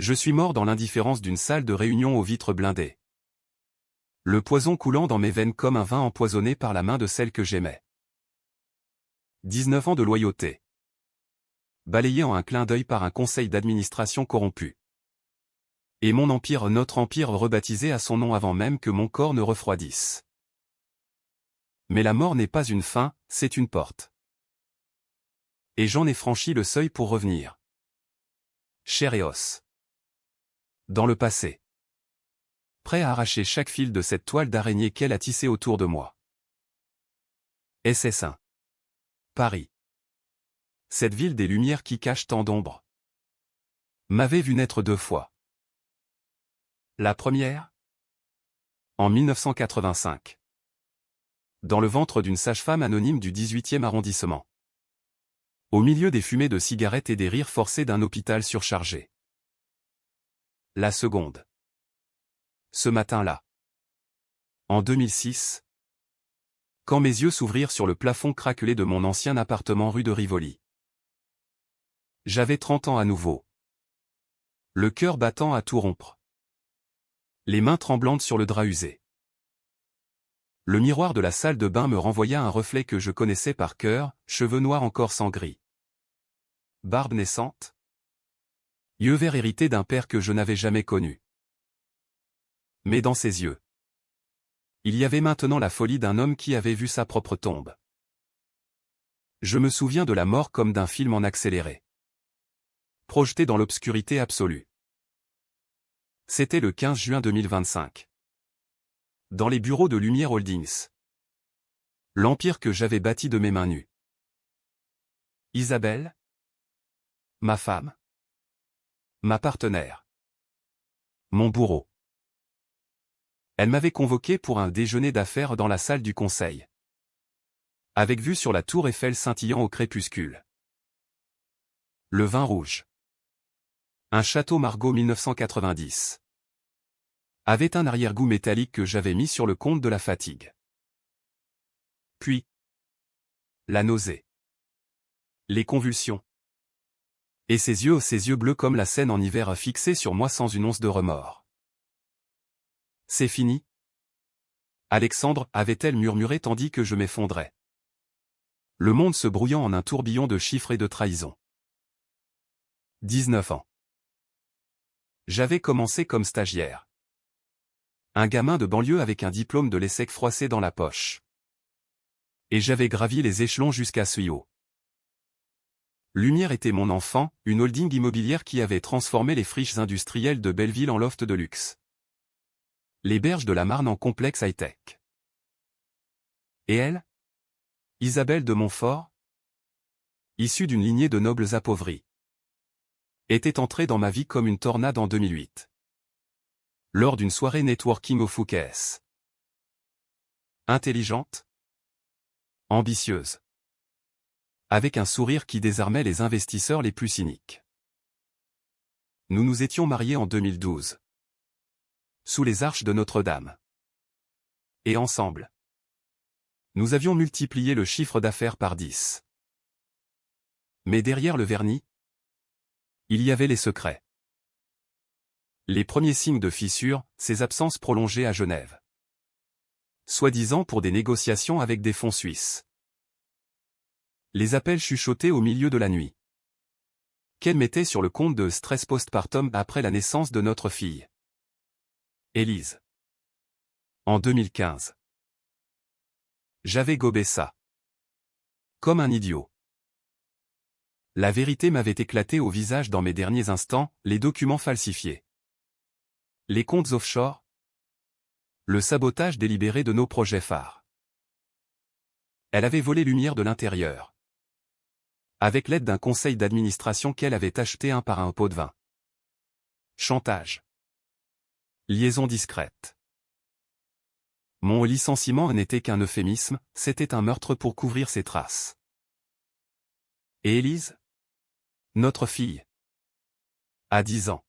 Je suis mort dans l'indifférence d'une salle de réunion aux vitres blindées. Le poison coulant dans mes veines comme un vin empoisonné par la main de celle que j'aimais. 19 ans de loyauté. Balayé en un clin d'œil par un conseil d'administration corrompu. Et mon empire, notre empire rebaptisé à son nom avant même que mon corps ne refroidisse. Mais la mort n'est pas une fin, c'est une porte. Et j'en ai franchi le seuil pour revenir. Chair et os. Dans le passé. Prêt à arracher chaque fil de cette toile d'araignée qu'elle a tissée autour de moi. SS1. Paris. Cette ville des lumières qui cache tant d'ombres. M'avait vu naître 2 fois. La première? En 1985. Dans le ventre d'une sage-femme anonyme du 18e arrondissement. Au milieu des fumées de cigarettes et des rires forcés d'un hôpital surchargé. La seconde. Ce matin-là. En 2006. Quand mes yeux s'ouvrirent sur le plafond craquelé de mon ancien appartement rue de Rivoli. J'avais 30 ans à nouveau. Le cœur battant à tout rompre. Les mains tremblantes sur le drap usé. Le miroir de la salle de bain me renvoya un reflet que je connaissais par cœur, cheveux noirs encore sans gris. Barbe naissante. Yeux verts hérités d'un père que je n'avais jamais connu. Mais dans ses yeux, il y avait maintenant la folie d'un homme qui avait vu sa propre tombe. Je me souviens de la mort comme d'un film en accéléré. Projeté dans l'obscurité absolue. C'était le 15 juin 2025. Dans les bureaux de Lumière Holdings. L'empire que j'avais bâti de mes mains nues. Isabelle. Ma femme. Ma partenaire. Mon bourreau. Elle m'avait convoqué pour un déjeuner d'affaires dans la salle du conseil. Avec vue sur la tour Eiffel scintillant au crépuscule. Le vin rouge. Un château Margaux 1990. Avait un arrière-goût métallique que j'avais mis sur le compte de la fatigue. Puis. La nausée. Les convulsions. Et ses yeux bleus comme la Seine en hiver fixés sur moi sans une once de remords. C'est fini? Alexandre, avait-elle murmuré tandis que je m'effondrais. Le monde se brouillant en un tourbillon de chiffres et de trahisons. 19 ans. J'avais commencé comme stagiaire. Un gamin de banlieue avec un diplôme de l'ESSEC froissé dans la poche. Et j'avais gravi les échelons jusqu'à CEO. Lumière était mon enfant, une holding immobilière qui avait transformé les friches industrielles de Belleville en loft de luxe. Les berges de la Marne en complexe high-tech. Et elle? Isabelle de Montfort? Issue d'une lignée de nobles appauvris. Était entrée dans ma vie comme une tornade en 2008. Lors d'une soirée networking au Fouquet's. Intelligente? Ambitieuse. Avec un sourire qui désarmait les investisseurs les plus cyniques. Nous nous étions mariés en 2012. Sous les arches de Notre-Dame. Et ensemble. Nous avions multiplié le chiffre d'affaires par 10. Mais derrière le vernis, il y avait les secrets. Les premiers signes de fissure, ces absences prolongées à Genève. Soi-disant pour des négociations avec des fonds suisses. Les appels chuchotés au milieu de la nuit. Qu'elle mettait sur le compte de stress postpartum après la naissance de notre fille. Élise. En 2015. J'avais gobé ça. Comme un idiot. La vérité m'avait éclaté au visage dans mes derniers instants, les documents falsifiés. Les comptes offshore. Le sabotage délibéré de nos projets phares. Elle avait volé Lumière de l'intérieur. Avec l'aide d'un conseil d'administration qu'elle avait acheté un par un pot de vin. Chantage. Liaison discrète. Mon licenciement n'était qu'un euphémisme, c'était un meurtre pour couvrir ses traces. Et Élise? Notre fille. À 10 ans.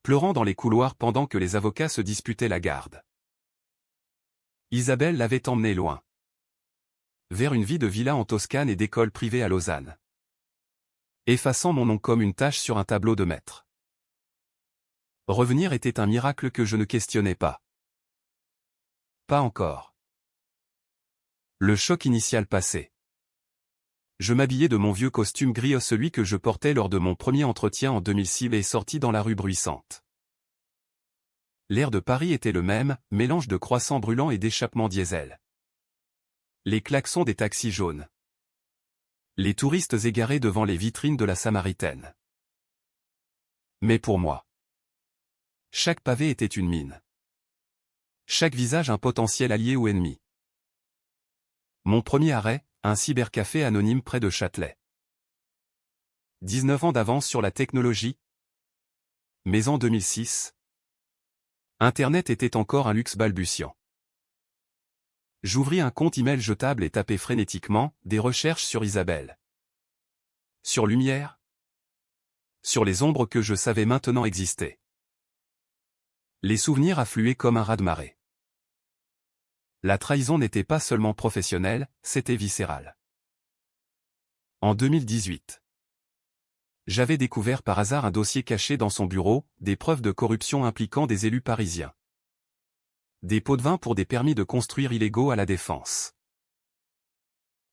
Pleurant dans les couloirs pendant que les avocats se disputaient la garde. Isabelle l'avait emmenée loin. Vers une vie de villa en Toscane et d'école privée à Lausanne. Effaçant mon nom comme une tache sur un tableau de maître. Revenir était un miracle que je ne questionnais pas. Pas encore. Le choc initial passé. Je m'habillais de mon vieux costume gris, celui que je portais lors de mon premier entretien en 2006 et sortis dans la rue bruissante. L'air de Paris était le même, mélange de croissants brûlants et d'échappements diesel. Les klaxons des taxis jaunes. Les touristes égarés devant les vitrines de la Samaritaine. Mais pour moi, chaque pavé était une mine. Chaque visage un potentiel allié ou ennemi. Mon premier arrêt, un cybercafé anonyme près de Châtelet. 19 ans d'avance sur la technologie. Mais en 2006, Internet était encore un luxe balbutiant. J'ouvris un compte email jetable et tapai frénétiquement des recherches sur Isabelle. Sur Lumière. Sur les ombres que je savais maintenant exister. Les souvenirs affluaient comme un raz-de-marée. La trahison n'était pas seulement professionnelle, c'était viscéral. En 2018. J'avais découvert par hasard un dossier caché dans son bureau, des preuves de corruption impliquant des élus parisiens. Des pots de vin pour des permis de construire illégaux à la Défense.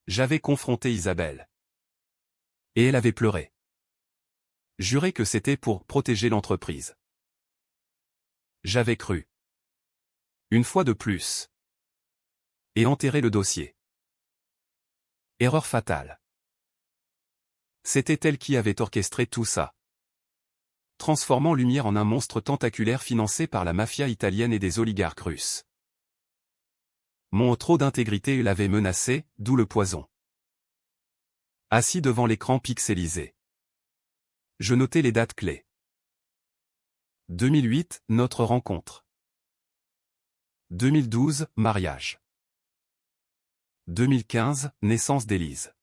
J'avais confronté Isabelle. Et elle avait pleuré. Juré que c'était pour protéger l'entreprise. J'avais cru. Une fois de plus. Et enterré le dossier. Erreur fatale. C'était elle qui avait orchestré tout ça. Transformant Lumière en un monstre tentaculaire financé par la mafia italienne et des oligarques russes. Mon trop d'intégrité l'avait menacé, d'où le poison. Assis devant l'écran pixelisé. Je notais les dates clés. 2008, notre rencontre. 2012, mariage. 2015, naissance d'Élise.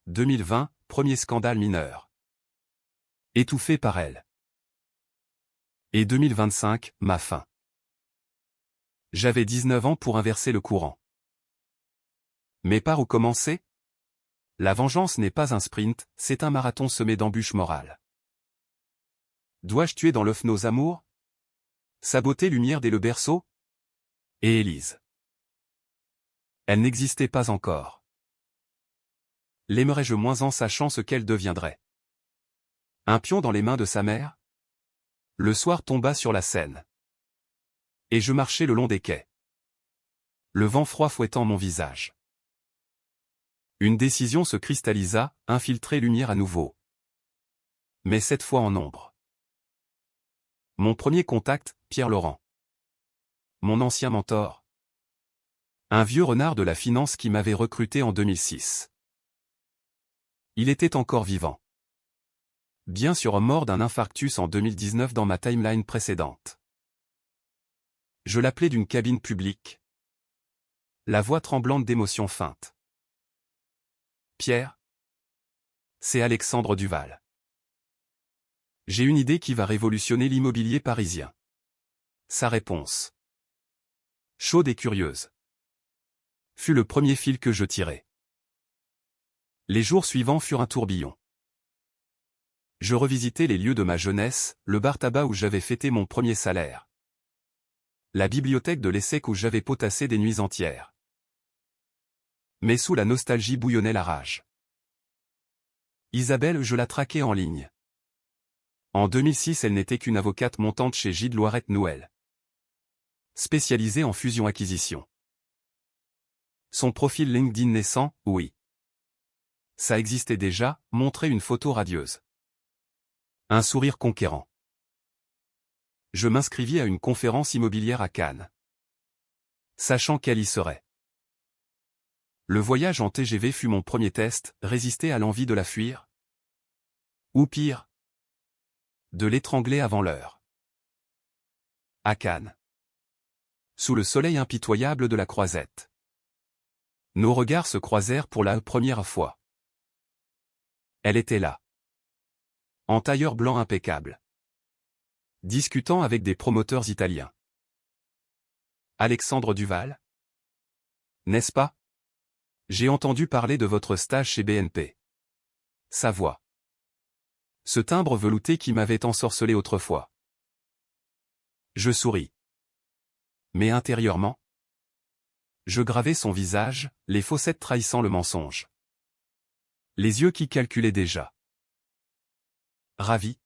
2020, premier scandale mineur. Étouffé par elle. Et 2025, ma fin. J'avais 19 ans pour inverser le courant. Mais par où commencer? La vengeance n'est pas un sprint, c'est un marathon semé d'embûches morales. Dois-je tuer dans l'œuf nos amours? Saboter Lumière dès le berceau? Et Élise. Elle n'existait pas encore. L'aimerais-je moins en sachant ce qu'elle deviendrait? Un pion dans les mains de sa mère? Le soir tomba sur la Seine. Et je marchais le long des quais. Le vent froid fouettant mon visage. Une décision se cristallisa, infiltrer Lumière à nouveau. Mais cette fois en ombre. Mon premier contact, Pierre Laurent. Mon ancien mentor. Un vieux renard de la finance qui m'avait recruté en 2006. Il était encore vivant. Bien sûr mort d'un infarctus en 2019 dans ma timeline précédente. Je l'appelais d'une cabine publique. La voix tremblante d'émotion feinte. Pierre. C'est Alexandre Duval. J'ai une idée qui va révolutionner l'immobilier parisien. Sa réponse. Chaude et curieuse. Fut le premier fil que je tirai. Les jours suivants furent un tourbillon. Je revisitai les lieux de ma jeunesse, le bar tabac où j'avais fêté mon premier salaire. La bibliothèque de l'ESSEC où j'avais potassé des nuits entières. Mais sous la nostalgie bouillonnait la rage. Isabelle, je la traquais en ligne. En 2006, elle n'était qu'une avocate montante chez Gide Loirette Nouel. Spécialisée en fusion-acquisition. Son profil LinkedIn naissant, oui. Ça existait déjà, montrait une photo radieuse. Un sourire conquérant. Je m'inscrivis à une conférence immobilière à Cannes. Sachant qu'elle y serait. Le voyage en TGV fut mon premier test, résister à l'envie de la fuir. Ou pire. De l'étrangler avant l'heure. À Cannes. Sous le soleil impitoyable de la Croisette. Nos regards se croisèrent pour la première fois. Elle était là. En tailleur blanc impeccable. Discutant avec des promoteurs italiens. Alexandre Duval? N'est-ce pas? J'ai entendu parler de votre stage chez BNP. Sa voix. Ce timbre velouté qui m'avait ensorcelé autrefois. Je souris. Mais intérieurement, je gravais son visage, les fossettes trahissant le mensonge. Les yeux qui calculaient déjà. Ravi.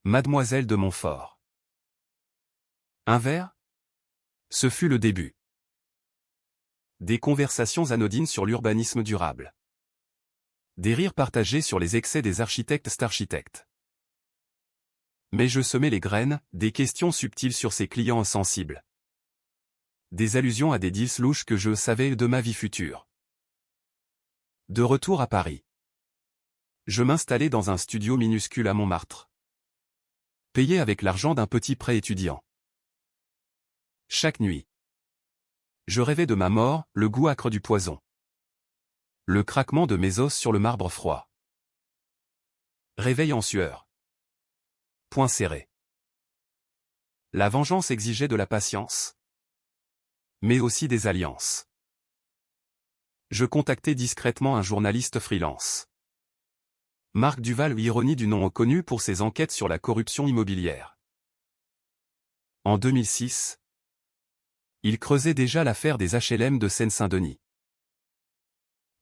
Mademoiselle de Montfort. Un verre? Ce fut le début. Des conversations anodines sur l'urbanisme durable. Des rires partagés sur les excès des architectes. Mais je semais les graines, des questions subtiles sur ses clients insensibles. Des allusions à des deals louches que je savais de ma vie future. De retour à Paris. Je m'installai dans un studio minuscule à Montmartre. Payé avec l'argent d'un petit prêt étudiant. Chaque nuit. Je rêvais de ma mort, le goût âcre du poison. Le craquement de mes os sur le marbre froid. Réveil en sueur. Poings serrés. La vengeance exigeait de la patience. Mais aussi des alliances. Je contactai discrètement un journaliste freelance. Marc Duval, ironie du nom connu pour ses enquêtes sur la corruption immobilière. En 2006, il creusait déjà l'affaire des HLM de Seine-Saint-Denis.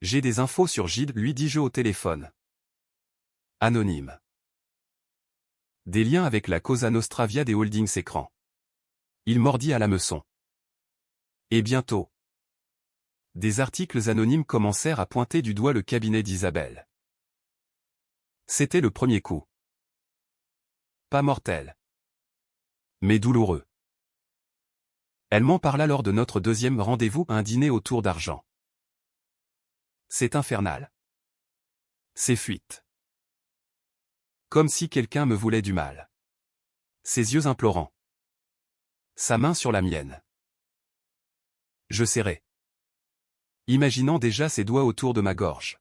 J'ai des infos sur Gide, lui dis-je au téléphone. Anonyme. Des liens avec la Cosa Nostra via des holdings écrans. Il mordit à l'hameçon. Et bientôt, des articles anonymes commencèrent à pointer du doigt le cabinet d'Isabelle. C'était le premier coup. Pas mortel. Mais douloureux. Elle m'en parla lors de notre deuxième rendez-vous, un dîner autour d'argent. C'est infernal. Ses fuites. Comme si quelqu'un me voulait du mal. Ses yeux implorants. Sa main sur la mienne. Je serrai. Imaginant déjà ses doigts autour de ma gorge.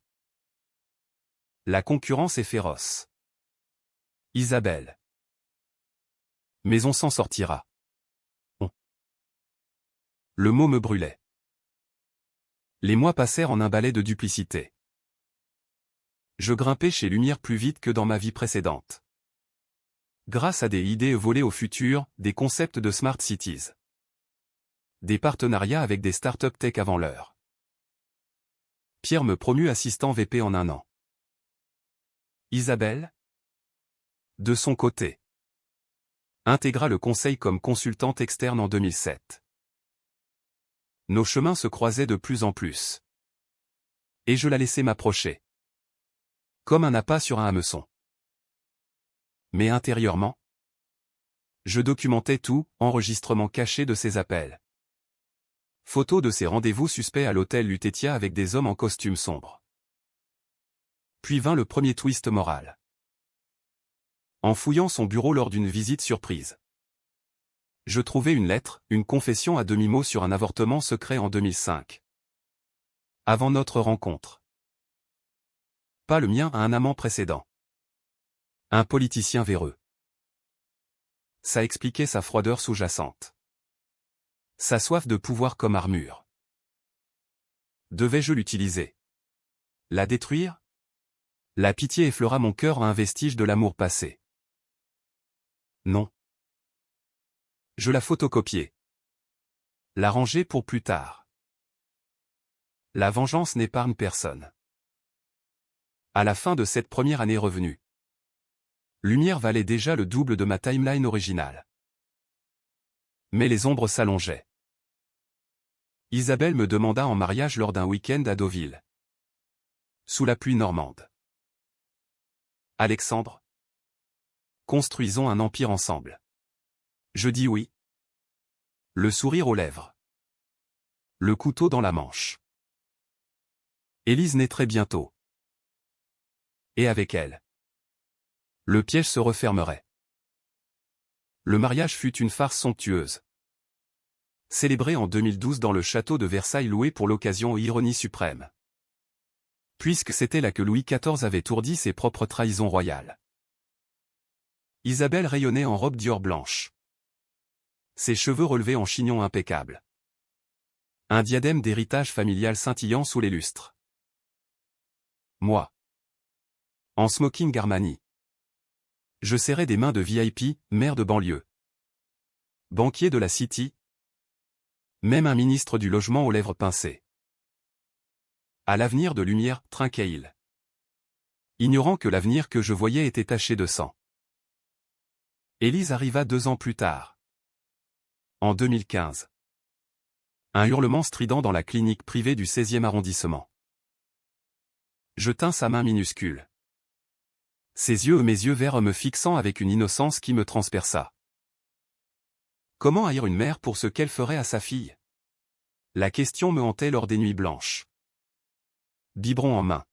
La concurrence est féroce. Isabelle. Mais on s'en sortira. Le mot me brûlait. Les mois passèrent en un balai de duplicité. Je grimpais chez Lumière plus vite que dans ma vie précédente. Grâce à des idées volées au futur, des concepts de Smart Cities. Des partenariats avec des startups tech avant l'heure. Pierre me promut assistant VP en un an. Isabelle, de son côté, intégra le conseil comme consultante externe en 2007. Nos chemins se croisaient de plus en plus. Et je la laissais m'approcher. Comme un appât sur un hameçon. Mais intérieurement, je documentais tout, enregistrement caché de ses appels. Photos de ses rendez-vous suspects à l'hôtel Lutetia avec des hommes en costume sombre. Puis vint le premier twist moral. En fouillant son bureau lors d'une visite surprise. Je trouvai une lettre, une confession à demi-mot sur un avortement secret en 2005. Avant notre rencontre. Pas le mien à un amant précédent. Un politicien véreux. Ça expliquait sa froideur sous-jacente. Sa soif de pouvoir comme armure. Devais-je l'utiliser? La détruire? La pitié effleura mon cœur à un vestige de l'amour passé. Non. Je la photocopiai. La rangeai pour plus tard. La vengeance n'épargne personne. À la fin de cette première année revenue, Lumière valait déjà le double de ma timeline originale. Mais les ombres s'allongeaient. Isabelle me demanda en mariage lors d'un week-end à Deauville. Sous la pluie normande. Alexandre, construisons un empire ensemble. Je dis oui. Le sourire aux lèvres. Le couteau dans la manche. Élise naîtrait bientôt. Et avec elle, le piège se refermerait. Le mariage fut une farce somptueuse. Célébré en 2012 dans le château de Versailles loué pour l'occasion, ironie suprême. Puisque c'était là que Louis XIV avait ourdi ses propres trahisons royales. Isabelle rayonnait en robe Dior blanche. Ses cheveux relevés en chignon impeccable. Un diadème d'héritage familial scintillant sous les lustres. Moi. En smoking Armani. Je serrais des mains de VIP, mère de banlieue. Banquier de la City. Même un ministre du logement aux lèvres pincées. À l'avenir de lumière, trinquait-il. Ignorant que l'avenir que je voyais était taché de sang. Élise arriva 2 ans plus tard. En 2015. Un hurlement strident dans la clinique privée du 16e arrondissement. Je tins sa main minuscule. Ses yeux, mes yeux verts me fixant avec une innocence qui me transperça. Comment haïr une mère pour ce qu'elle ferait à sa fille? La question me hantait lors des nuits blanches. Biberon en main.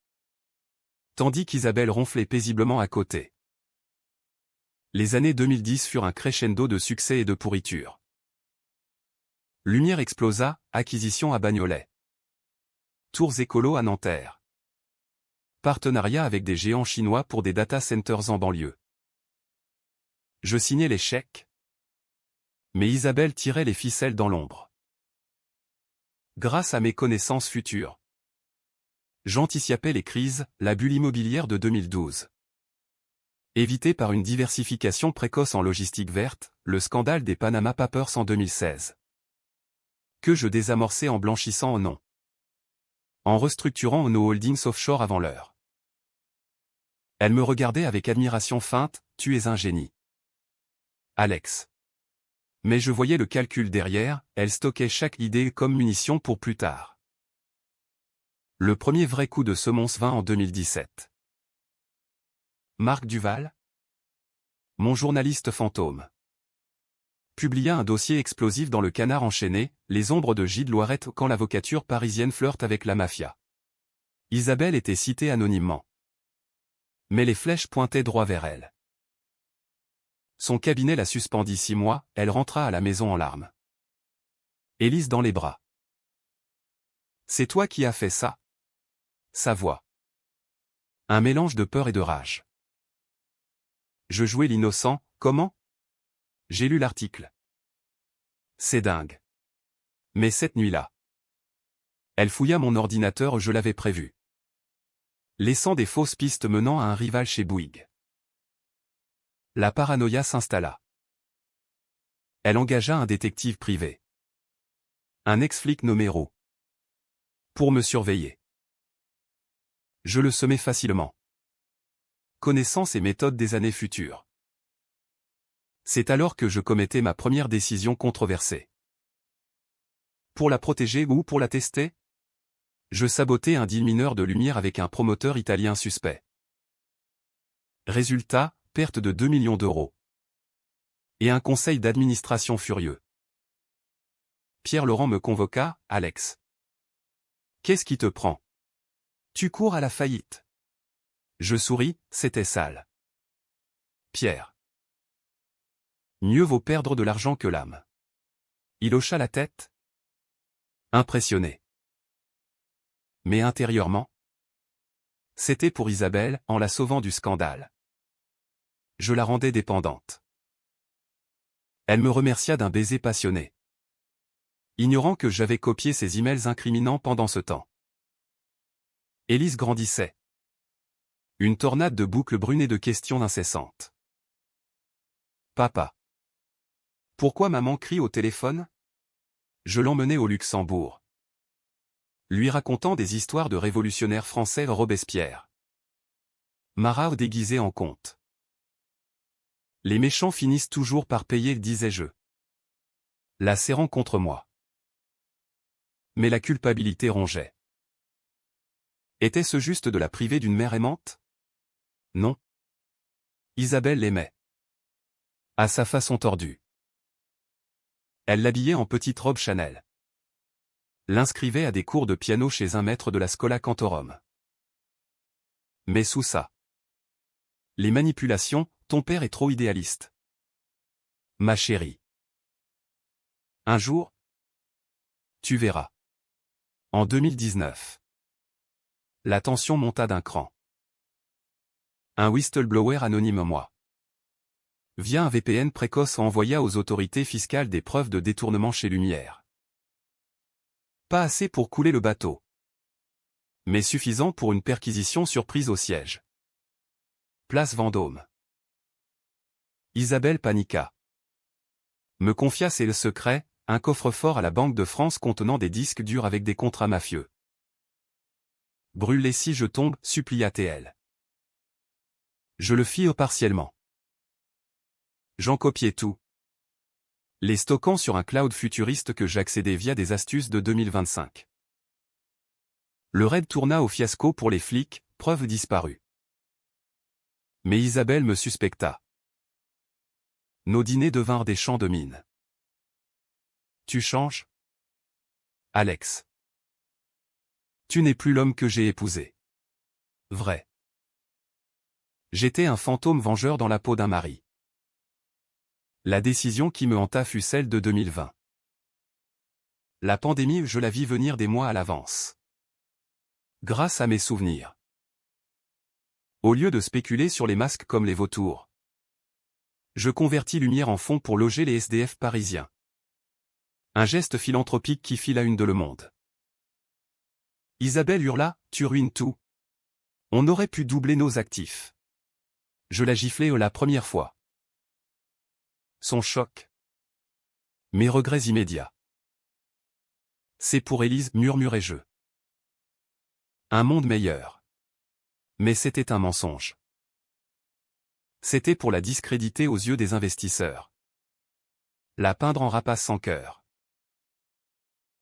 Tandis qu'Isabelle ronflait paisiblement à côté. Les années 2010 furent un crescendo de succès et de pourriture. Lumière explosa, acquisition à Bagnolet. Tours écolo à Nanterre. Partenariat avec des géants chinois pour des data centers en banlieue. Je signais les chèques. Mais Isabelle tirait les ficelles dans l'ombre. Grâce à mes connaissances futures, j'anticipais les crises, la bulle immobilière de 2012. Évité par une diversification précoce en logistique verte, le scandale des Panama Papers en 2016. Que je désamorçais en blanchissant au nom. En restructurant nos holdings offshore avant l'heure. Elle me regardait avec admiration feinte, « Tu es un génie. Alex. » Mais je voyais le calcul derrière, elle stockait chaque idée comme munition pour plus tard. Le premier vrai coup de semonce vint en 2017. Marc Duval, mon journaliste fantôme, publia un dossier explosif dans le Canard enchaîné, les ombres de Gilles Loirette quand l'avocature parisienne flirte avec la mafia. Isabelle était citée anonymement. Mais les flèches pointaient droit vers elle. Son cabinet la suspendit 6 mois, elle rentra à la maison en larmes. Élise dans les bras. C'est toi qui as fait ça? Sa voix. Un mélange de peur et de rage. Je jouais l'innocent, comment? J'ai lu l'article. C'est dingue. Mais cette nuit-là. Elle fouilla mon ordinateur, je l'avais prévu. Laissant des fausses pistes menant à un rival chez Bouygues. La paranoïa s'installa. Elle engagea un détective privé. Un ex-flic nommé Roux. Pour me surveiller. Je le semais facilement. Connaissant ses méthodes des années futures. C'est alors que je commettais ma première décision controversée. Pour la protéger ou pour la tester? Je sabotais un deal mineur de lumière avec un promoteur italien suspect. Résultat, perte de 2 millions d'euros. Et un conseil d'administration furieux. Pierre Laurent me convoqua, Alex. Qu'est-ce qui te prend? Tu cours à la faillite. Je souris, c'était sale. Pierre. Mieux vaut perdre de l'argent que l'âme. Il hocha la tête. Impressionné. Mais intérieurement, c'était pour Isabelle, en la sauvant du scandale. Je la rendais dépendante. Elle me remercia d'un baiser passionné. Ignorant que j'avais copié ses emails incriminants pendant ce temps. Élise grandissait. Une tornade de boucles brunes et de questions incessantes. Papa. Pourquoi maman crie au téléphone? Je l'emmenais au Luxembourg. Lui racontant des histoires de révolutionnaires français Robespierre. Marat déguisé en conte. Les méchants finissent toujours par payer, disais-je. La serrant contre moi. Mais la culpabilité rongeait. Était-ce juste de la priver d'une mère aimante? Non. Isabelle l'aimait. À sa façon tordue. Elle l'habillait en petite robe Chanel. L'inscrivait à des cours de piano chez un maître de la Schola Cantorum. Mais sous ça. Les manipulations, ton père est trop idéaliste. Ma chérie. Un jour, tu verras. En 2019. La tension monta d'un cran. Un whistleblower anonyme moi. Via un VPN précoce envoya aux autorités fiscales des preuves de détournement chez Lumière. Pas assez pour couler le bateau. Mais suffisant pour une perquisition surprise au siège. Place Vendôme. Isabelle paniqua. Me confia ses secrets, un coffre-fort à la Banque de France contenant des disques durs avec des contrats mafieux. Brûle-les si je tombe, supplia-t-elle. Je le fis partiellement. J'en copiai tout, les stockant sur un cloud futuriste que j'accédais via des astuces de 2025. Le raid tourna au fiasco pour les flics, preuve disparue. Mais Isabelle me suspecta. Nos dîners devinrent des champs de mine. Tu changes, Alex. Tu n'es plus l'homme que j'ai épousé. Vrai. J'étais un fantôme vengeur dans la peau d'un mari. La décision qui me hanta fut celle de 2020. La pandémie, je la vis venir des mois à l'avance. Grâce à mes souvenirs. Au lieu de spéculer sur les masques comme les vautours, je convertis Lumière en fonds pour loger les SDF parisiens. Un geste philanthropique qui fit la une de Le Monde. Isabelle hurla, tu ruines tout. On aurait pu doubler nos actifs. Je la giflai la première fois. Son choc. Mes regrets immédiats. C'est pour Élise, murmurai-je. Un monde meilleur. Mais c'était un mensonge. C'était pour la discréditer aux yeux des investisseurs. La peindre en rapace sans cœur.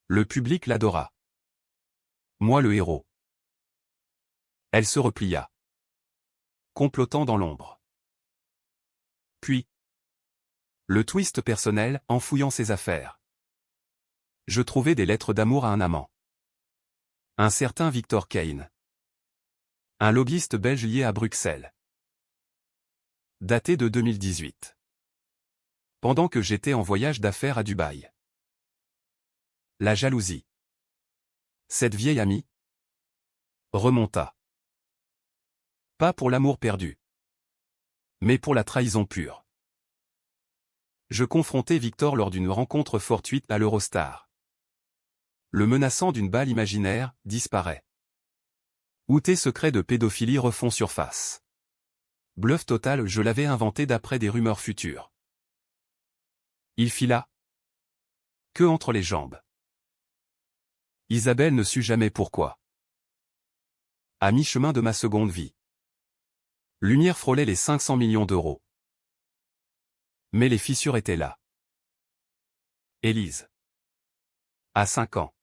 Le public l'adora. Moi le héros. Elle se replia. Complotant dans l'ombre. Puis, le twist personnel, en fouillant ses affaires. Je trouvai des lettres d'amour à un amant. Un certain Victor Kane. Un lobbyiste belge lié à Bruxelles. Daté de 2018. Pendant que j'étais en voyage d'affaires à Dubaï. La jalousie. Cette vieille amie remonta. Pas pour l'amour perdu, mais pour la trahison pure. Je confrontai Victor lors d'une rencontre fortuite à l'Eurostar. Le menaçant d'une balle imaginaire, disparaît. Outé secret de pédophilie refont surface. Bluff total, je l'avais inventé d'après des rumeurs futures. Il fila. Que entre les jambes. Isabelle ne sut jamais pourquoi. À mi-chemin de ma seconde vie. Lumière frôlait les 500 millions d'euros. Mais les fissures étaient là. Élise. À 5 ans.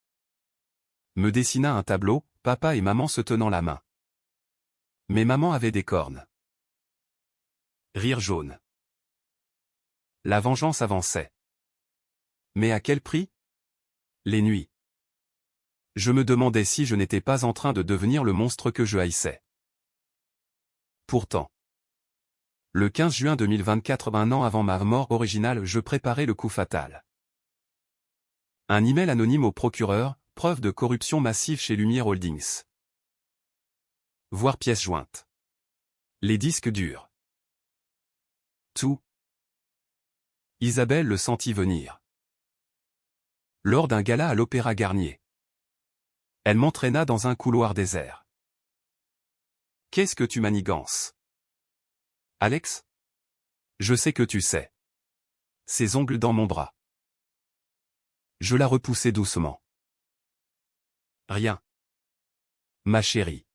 Me dessina un tableau, papa et maman se tenant la main. Mais maman avait des cornes. Rire jaune. La vengeance avançait. Mais à quel prix? Les nuits. Je me demandais si je n'étais pas en train de devenir le monstre que je haïssais. Pourtant. Le 15 juin 2024, un an avant ma mort originale, je préparais le coup fatal. Un email anonyme au procureur, preuve de corruption massive chez Lumière Holdings. Voir pièce jointe. Les disques durs. Tout. Isabelle le sentit venir. Lors d'un gala à l'Opéra Garnier. Elle m'entraîna dans un couloir désert. Qu'est-ce que tu manigances? Alex? Je sais que tu sais. Ses ongles dans mon bras. Je la repoussai doucement. Rien. Ma chérie.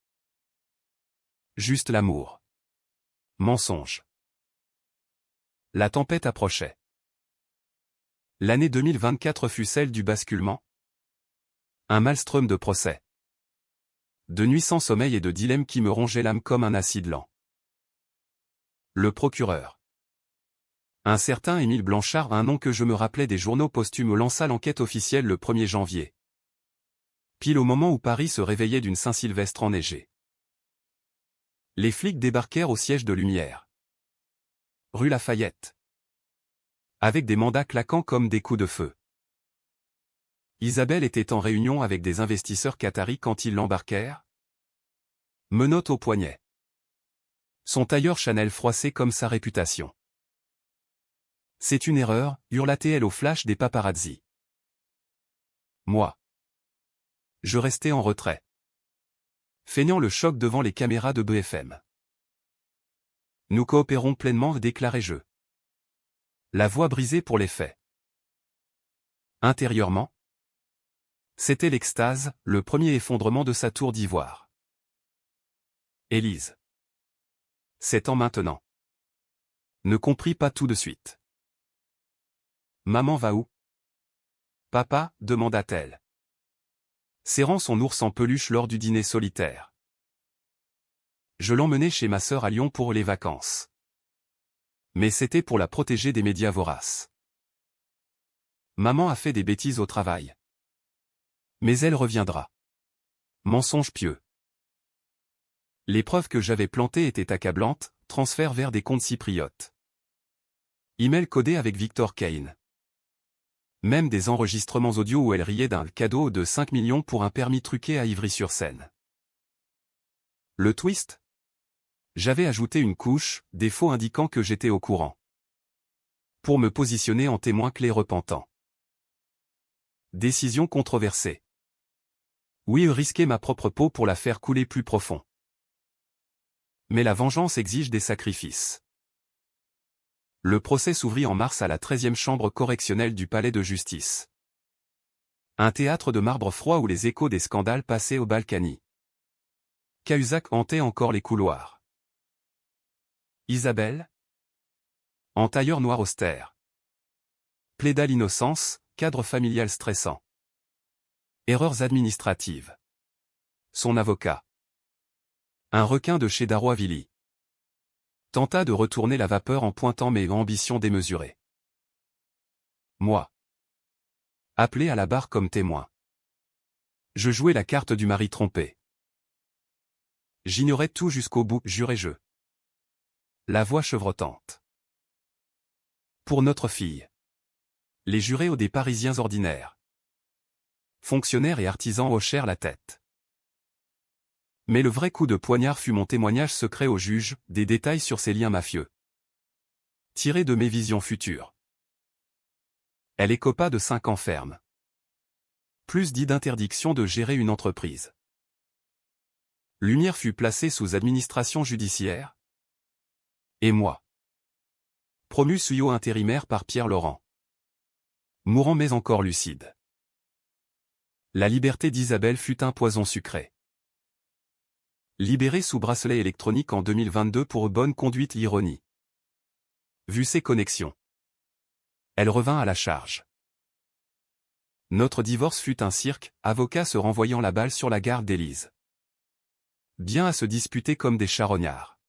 Juste l'amour. Mensonge. La tempête approchait. L'année 2024 fut celle du basculement. Un maelstrom de procès. De nuits sans sommeil et de dilemmes qui me rongeaient l'âme comme un acide lent. Le procureur. Un certain Émile Blanchard, un nom que je me rappelais des journaux posthumes, lança l'enquête officielle le 1er janvier. Pile au moment où Paris se réveillait d'une Saint-Sylvestre enneigée. Les flics débarquèrent au siège de Lumière. Rue Lafayette. Avec des mandats claquants comme des coups de feu. Isabelle était en réunion avec des investisseurs qataris quand ils l'embarquèrent. Menottes au poignet. Son tailleur Chanel froissé comme sa réputation. C'est une erreur, hurla-t-elle au flash des paparazzi. Moi. Je restais en retrait. Feignant le choc devant les caméras de BFM. Nous coopérons pleinement, déclarai-je. La voix brisée pour les faits. Intérieurement, c'était l'extase, le premier effondrement de sa tour d'ivoire. Élise. 7 ans maintenant. Ne comprit pas tout de suite. Maman va où? Papa, demanda-t-elle. Serrant son ours en peluche lors du dîner solitaire. Je l'emmenais chez ma sœur à Lyon pour les vacances. Mais c'était pour la protéger des médias voraces. Maman a fait des bêtises au travail. Mais elle reviendra. Mensonge pieux. Les preuves que j'avais plantées étaient accablantes, transfert vers des comptes cypriotes. Email codé avec Victor Kane. Même des enregistrements audio où elle riait d'un cadeau de 5 millions pour un permis truqué à Ivry-sur-Seine. Le twist? J'avais ajouté une couche, des faux indiquant que j'étais au courant. Pour me positionner en témoin clé repentant. Décision controversée. Oui, risquer ma propre peau pour la faire couler plus profond. Mais la vengeance exige des sacrifices. Le procès s'ouvrit en mars à la 13e chambre correctionnelle du palais de justice. Un théâtre de marbre froid où les échos des scandales passaient au Balkany. Cahuzac hantait encore les couloirs. Isabelle? En tailleur noir austère. Plaida l'innocence, cadre familial stressant. Erreurs administratives. Son avocat. Un requin de chez Darois-Villy. Tenta de retourner la vapeur en pointant mes ambitions démesurées. Moi. Appelé à la barre comme témoin. Je jouais la carte du mari trompé. J'ignorais tout jusqu'au bout, jurai-je. La voix chevrotante. Pour notre fille. Les jurés des Parisiens ordinaires. Fonctionnaires et artisans hochèrent la tête. Mais le vrai coup de poignard fut mon témoignage secret au juge, des détails sur ces liens mafieux. Tiré de mes visions futures. Elle écopa de 5 ans ferme. Plus dit d'interdiction de gérer une entreprise. Lumière fut placée sous administration judiciaire. Et moi. Promu CEO intérimaire par Pierre Laurent. Mourant mais encore lucide. La liberté d'Isabelle fut un poison sucré. Libérée sous bracelet électronique en 2022 pour bonne conduite l'ironie. Vu ses connexions. Elle revint à la charge. Notre divorce fut un cirque, avocats se renvoyant la balle sur la garde d'Élise. Bien à se disputer comme des charognards.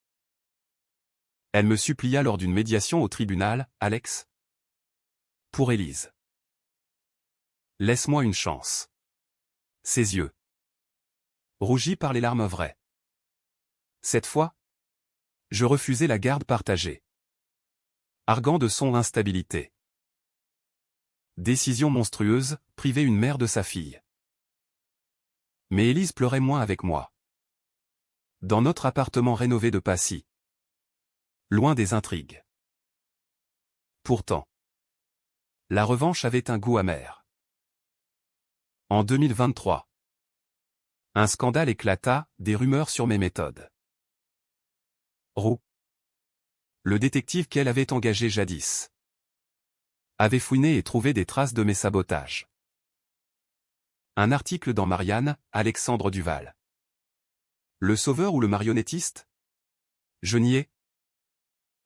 Elle me supplia lors d'une médiation au tribunal, Alex. Pour Élise. Laisse-moi une chance. Ses yeux. Rougis par les larmes vraies. Cette fois, je refusai la garde partagée. Arguant de son instabilité. Décision monstrueuse, priver une mère de sa fille. Mais Élise pleurait moins avec moi. Dans notre appartement rénové de Passy. Loin des intrigues. Pourtant, la revanche avait un goût amer. En 2023. Un scandale éclata, des rumeurs sur mes méthodes. Roux. Le détective qu'elle avait engagé jadis. Avait fouiné et trouvé des traces de mes sabotages. Un article dans Marianne, Alexandre Duval. Le sauveur ou le marionnettiste? Je niais.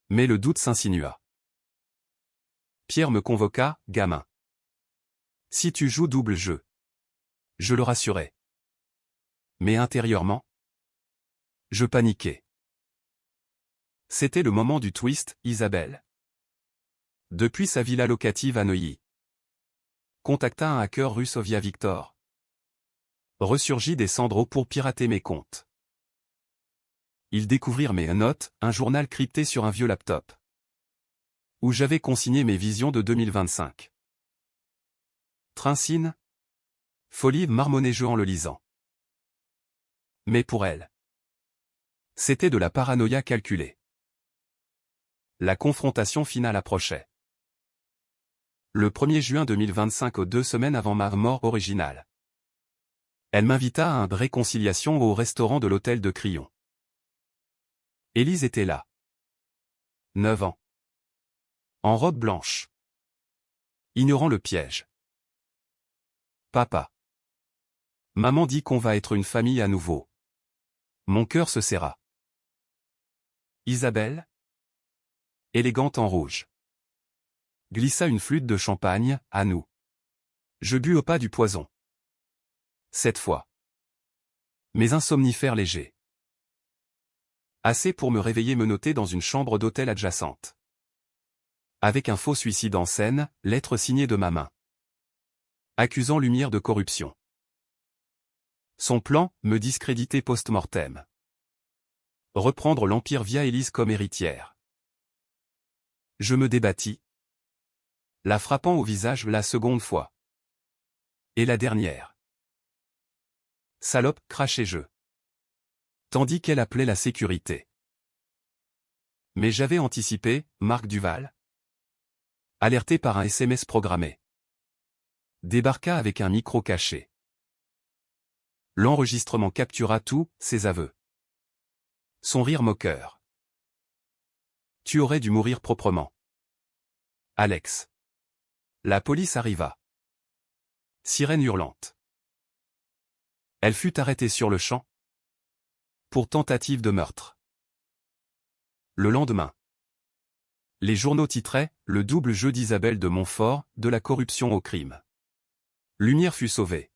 Mais le doute s'insinua. Pierre me convoqua, gamin. Si tu joues double jeu. Je le rassurai. Mais intérieurement, je paniquais. C'était le moment du twist, Isabelle. Depuis sa villa locative à Neuilly. Contacta un hacker russe via Victor. Ressurgit des cendres pour pirater mes comptes. Ils découvrirent mes notes, un journal crypté sur un vieux laptop. Où j'avais consigné mes visions de 2025. Trincine. Folie marmonnai-je en le lisant. Mais pour elle. C'était de la paranoïa calculée. La confrontation finale approchait. Le 1er juin 2025 aux 2 semaines avant ma mort originale. Elle m'invita à une réconciliation au restaurant de l'hôtel de Crillon. Élise était là. 9 ans. En robe blanche. Ignorant le piège. Papa. Maman dit qu'on va être une famille à nouveau. Mon cœur se serra. Isabelle, élégante en rouge, glissa une flûte de champagne, à nous. Je bus au pas du poison. Cette fois. Mes insomnifères légers. Assez pour me réveiller menotté dans une chambre d'hôtel adjacente. Avec un faux suicide en scène, lettre signée de ma main. Accusant Lumière de corruption. Son plan, me discréditer post-mortem. Reprendre l'Empire via Élise comme héritière. Je me débattis. La frappant au visage la seconde fois. Et la dernière. Salope, crachais je. Tandis qu'elle appelait la sécurité. Mais j'avais anticipé, Marc Duval. Alerté par un SMS programmé. Débarqua avec un micro caché. L'enregistrement captura tous ses aveux. Son rire moqueur. Tu aurais dû mourir proprement. Alex. La police arriva. Sirène hurlante. Elle fut arrêtée sur le champ. Pour tentative de meurtre. Le lendemain. Les journaux titraient « Le double jeu d'Isabelle de Montfort, de la corruption au crime ». Lumière fut sauvée.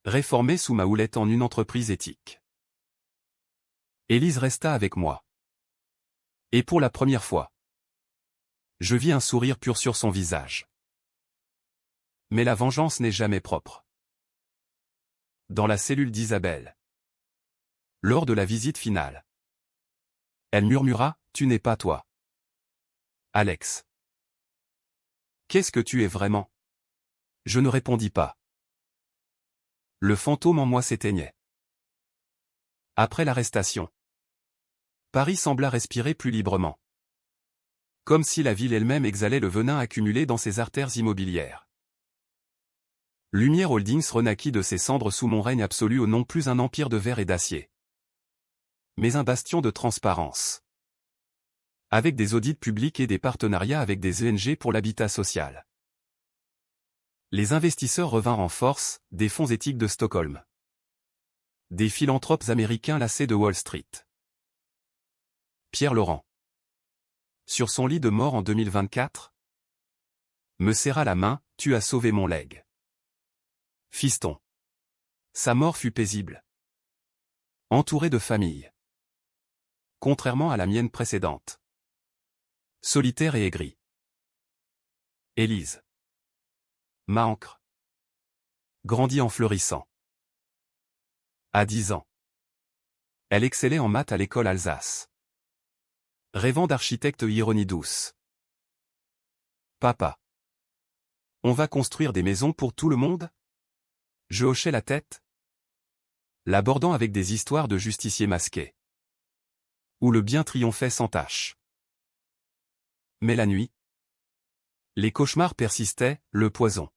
Réformée sous ma houlette en une entreprise éthique. Élise resta avec moi. Et pour la première fois, je vis un sourire pur sur son visage. Mais la vengeance n'est jamais propre. Dans la cellule d'Isabelle. Lors de la visite finale. Elle murmura « Tu n'es pas toi. Alex. Qu'est-ce que tu es vraiment ?» Je ne répondis pas. Le fantôme en moi s'éteignait. Après l'arrestation, Paris sembla respirer plus librement. Comme si la ville elle-même exhalait le venin accumulé dans ses artères immobilières. Lumière Holdings renaquit de ses cendres sous mon règne absolu au non plus un empire de verre et d'acier, mais un bastion de transparence. Avec des audits publics et des partenariats avec des ONG pour l'habitat social. Les investisseurs revinrent en force, des fonds éthiques de Stockholm. Des philanthropes américains lassés de Wall Street. Pierre Laurent. Sur son lit de mort en 2024, me serra la main, tu as sauvé mon legs. Fiston. Sa mort fut paisible. Entouré de famille. Contrairement à la mienne précédente. Solitaire et aigri. Élise. Ma ancre. Grandit en fleurissant. À 10 ans. Elle excellait en maths à l'école Alsace. Rêvant d'architecte ironie douce. Papa. On va construire des maisons pour tout le monde? Je hochais la tête. L'abordant avec des histoires de justiciers masqués. Où le bien triomphait sans tache. Mais la nuit. Les cauchemars persistaient, le poison.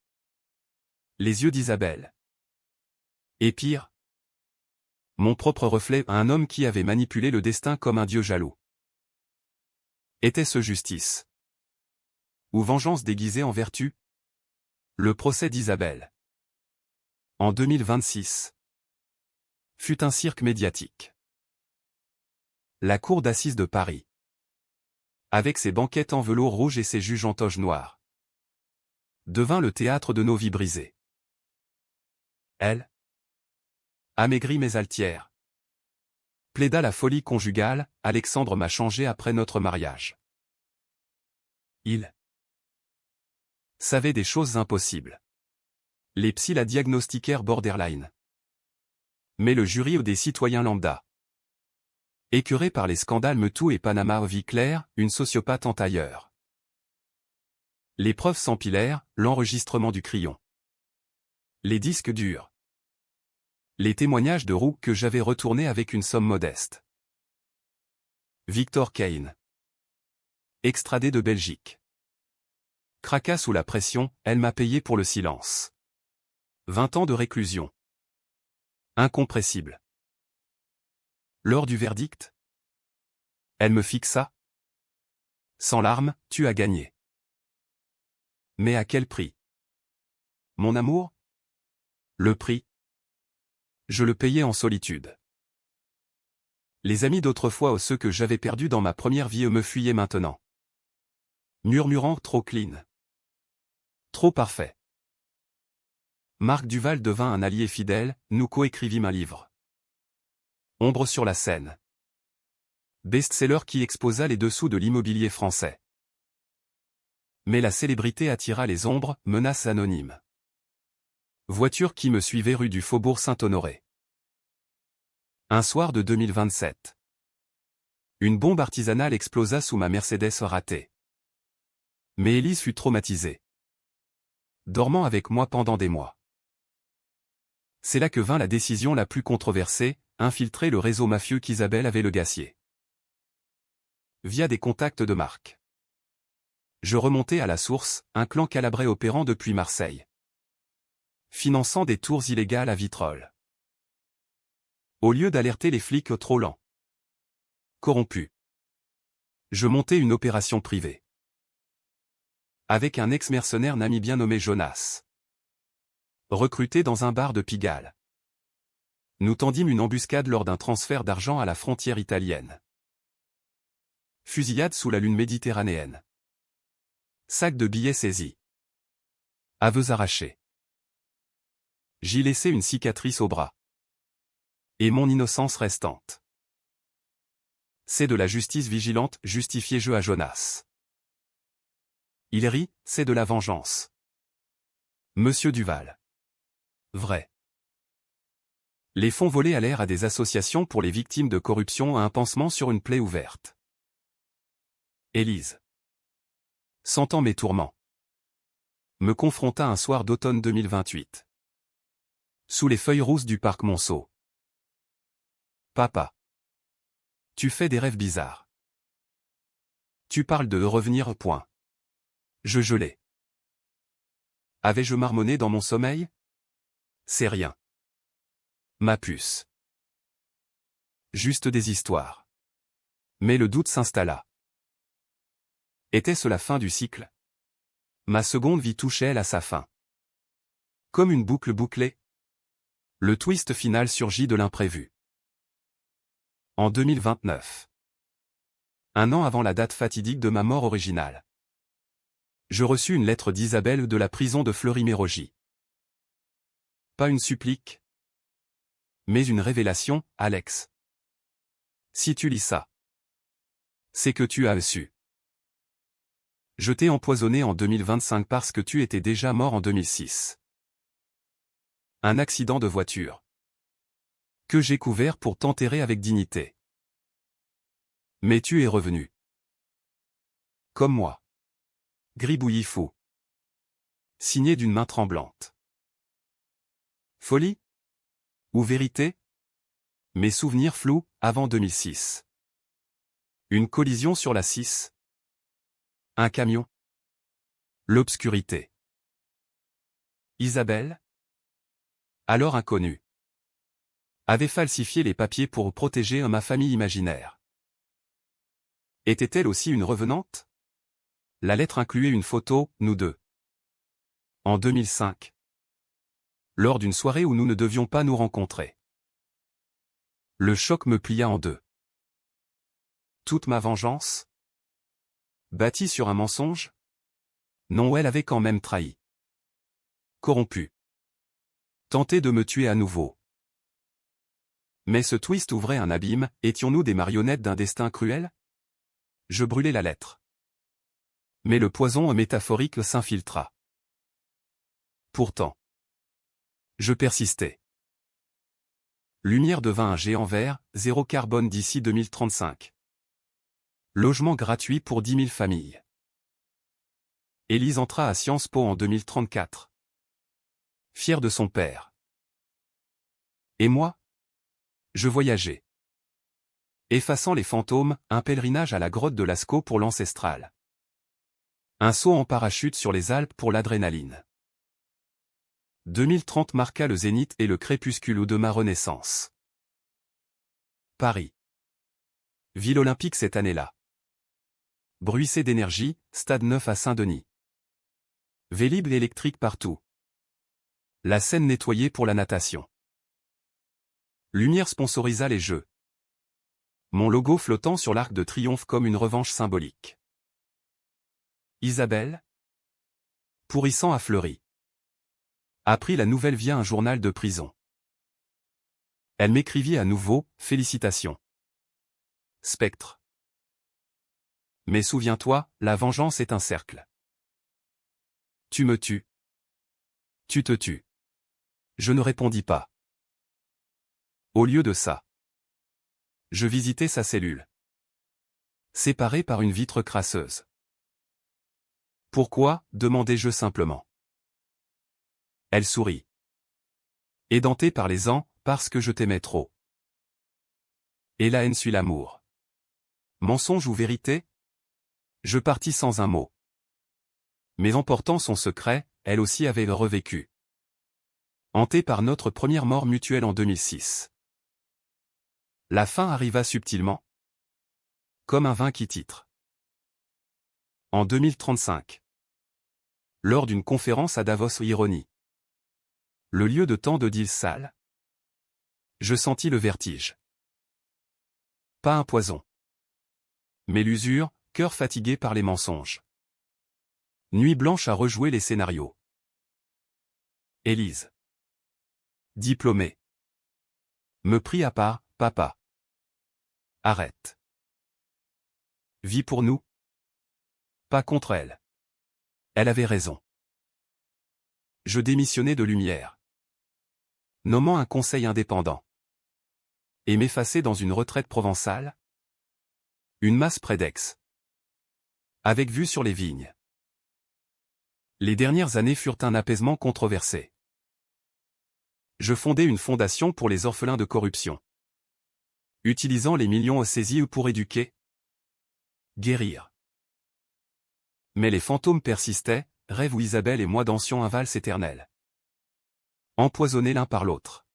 Les yeux d'Isabelle. Et pire. Mon propre reflet à un homme qui avait manipulé le destin comme un dieu jaloux. Était-ce justice? Ou vengeance déguisée en vertu? Le procès d'Isabelle. En 2026. Fut un cirque médiatique. La cour d'assises de Paris. Avec ses banquettes en velours rouge et ses juges en toge noire. Devint le théâtre de nos vies brisées. Elle. Amaigrie mais altière. Plaida la folie conjugale, Alexandre m'a changé après notre mariage. Il savait des choses impossibles. Les psys la diagnostiquèrent borderline. Mais le jury ou des citoyens lambda. Écœuré par les scandales MeToo et Panama vie claire, une sociopathe en tailleur. Les preuves s'empilèrent, l'enregistrement du crayon. Les disques durs. Les témoignages de Roux que j'avais retournés avec une somme modeste. Victor Kane. Extradé de Belgique. Craqua sous la pression, elle m'a payé pour le silence. 20 ans de réclusion. Incompressible. Lors du verdict, elle me fixa. Sans larmes, tu as gagné. Mais à quel prix? Mon amour? Le prix? Je le payais en solitude. Les amis d'autrefois ou ceux que j'avais perdus dans ma première vie me fuyaient maintenant. Murmurant trop clean. Trop parfait. Marc Duval devint un allié fidèle, nous coécrivîmes un livre. Ombre sur la Seine. Best-seller qui exposa les dessous de l'immobilier français. Mais la célébrité attira les ombres, menaces anonymes. Voiture qui me suivait rue du Faubourg Saint-Honoré. Un soir de 2027. Une bombe artisanale explosa sous ma Mercedes ratée. Mais Élise fut traumatisée. Dormant avec moi pendant des mois. C'est là que vint la décision la plus controversée, infiltrer le réseau mafieux qu'Isabelle avait le Gassier. Via des contacts de Marc. Je remontais à la source, un clan calabrais opérant depuis Marseille. Finançant des tours illégales à Vitrolles. Au lieu d'alerter les flics trop lents. Corrompus. Je montais une opération privée. Avec un ex-mercenaire namibien nommé Jonas. Recruté dans un bar de Pigalle. Nous tendîmes une embuscade lors d'un transfert d'argent à la frontière italienne. Fusillade sous la lune méditerranéenne. Sac de billets saisis. Aveux arrachés. J'y laissais une cicatrice au bras. Et mon innocence restante. C'est de la justice vigilante, justifié jeu à Jonas. Il rit, c'est de la vengeance. Monsieur Duval. Vrai. Les fonds volés allèrent à des associations pour les victimes de corruption à un pansement sur une plaie ouverte. Élise. Sentant mes tourments. Me confronta un soir d'automne 2028. Sous les feuilles rousses du parc Monceau. Papa. Tu fais des rêves bizarres. Tu parles de revenir, point. Je gelais. Avais-je marmonné dans mon sommeil? C'est rien. Ma puce. Juste des histoires. Mais le doute s'installa. Était-ce la fin du cycle? Ma seconde vie touchait elle à sa fin. Comme une boucle bouclée. Le twist final surgit de l'imprévu. En 2029. Un an avant la date fatidique de ma mort originale. Je reçus une lettre d'Isabelle de la prison de Fleury-Mérogis. Pas une supplique. Mais une révélation, Alex. Si tu lis ça. C'est que tu as su. Je t'ai empoisonné en 2025 parce que tu étais déjà mort en 2006. Un accident de voiture. Que j'ai couvert pour t'enterrer avec dignité. Mais tu es revenu. Comme moi. Gribouillis fou. Signé d'une main tremblante. Folie? Ou vérité? Mes souvenirs flous, avant 2006. Une collision sur la 6. Un camion. L'obscurité. Isabelle? Alors inconnue. Avait falsifié les papiers pour protéger ma famille imaginaire. Était-elle aussi une revenante? La lettre incluait une photo, nous deux. En 2005. Lors d'une soirée où nous ne devions pas nous rencontrer. Le choc me plia en deux. Toute ma vengeance? Bâtie sur un mensonge? Non, elle avait quand même trahi. Corrompu. Tenté de me tuer à nouveau. Mais ce twist ouvrait un abîme, étions-nous des marionnettes d'un destin cruel? Je brûlai la lettre. Mais le poison métaphorique s'infiltra. Pourtant. Je persistais. Lumière devint un géant vert, zéro carbone d'ici 2035. Logement gratuit pour 10 000 familles. Élise entra à Sciences Po en 2034. Fière de son père. Et moi? Je voyageais. Effaçant les fantômes, un pèlerinage à la grotte de Lascaux pour l'ancestral. Un saut en parachute sur les Alpes pour l'adrénaline. 2030 marqua le zénith et le crépuscule de ma renaissance. Paris. Ville olympique cette année-là. Bruissé d'énergie, stade neuf à Saint-Denis. Vélib électrique partout. La scène nettoyée pour la natation. Lumière sponsorisa les Jeux. Mon logo flottant sur l'arc de triomphe comme une revanche symbolique. Isabelle, pourrissant à Fleury, apprit la nouvelle via un journal de prison. Elle m'écrivit à nouveau, félicitations. Spectre. Mais souviens-toi, la vengeance est un cercle. Tu me tues. Tu te tues. Je ne répondis pas. Au lieu de ça, je visitais sa cellule. Séparée par une vitre crasseuse. Pourquoi, demandai-je simplement. Elle sourit. Édentée par les ans, parce que je t'aimais trop. Et la haine suit l'amour. Mensonge ou vérité? Je partis sans un mot. Mais emportant son secret, elle aussi avait revécu. Hantée par notre première mort mutuelle en 2006. La fin arriva subtilement. Comme un vin qui titre. En 2035. Lors d'une conférence à Davos Ironie. Le lieu de tant de deals sales. Je sentis le vertige. Pas un poison. Mais l'usure, cœur fatigué par les mensonges. Nuit blanche à rejouer les scénarios. Élise. Diplômée. Me prit à part, papa. Arrête. Vis pour nous. Pas contre elle. Elle avait raison. Je démissionnai de Lumière. Nommant un conseil indépendant. Et m'effacer dans une retraite provençale. Une masse près d'Aix. Avec vue sur les vignes. Les dernières années furent un apaisement controversé. Je fondai une fondation pour les orphelins de corruption. Utilisant les millions saisis pour éduquer. Guérir. Mais les fantômes persistaient, rêve où Isabelle et moi dansions un valse éternel. Empoisonnés l'un par l'autre.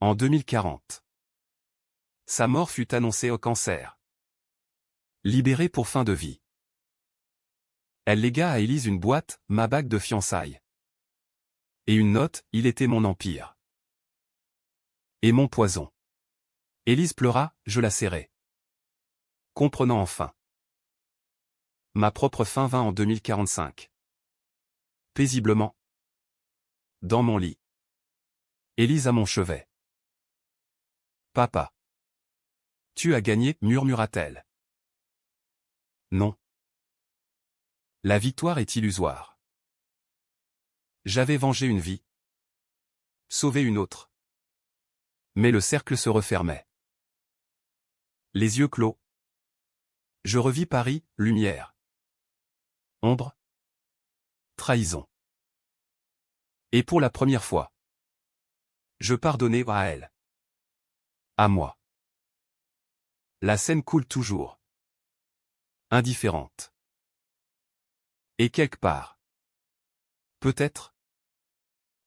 En 2040. Sa mort fut annoncée au cancer. Libérée pour fin de vie. Elle légua à Élise une boîte, ma bague de fiançailles. Et une note, il était mon empire. Et mon poison. Élise pleura, je la serrai. Comprenant enfin. Ma propre fin vint en 2045. Paisiblement. Dans mon lit. Élise à mon chevet. Papa. Tu as gagné, murmura-t-elle. Non. La victoire est illusoire. J'avais vengé une vie. Sauvé une autre. Mais le cercle se refermait. Les yeux clos. Je revis Paris, lumière. Ombre. Trahison. Et pour la première fois. Je pardonnais à elle. À moi. La scène coule toujours. Indifférente. Et quelque part. Peut-être.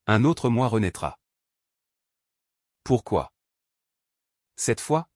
Un autre moi renaîtra. Pourquoi? Cette fois,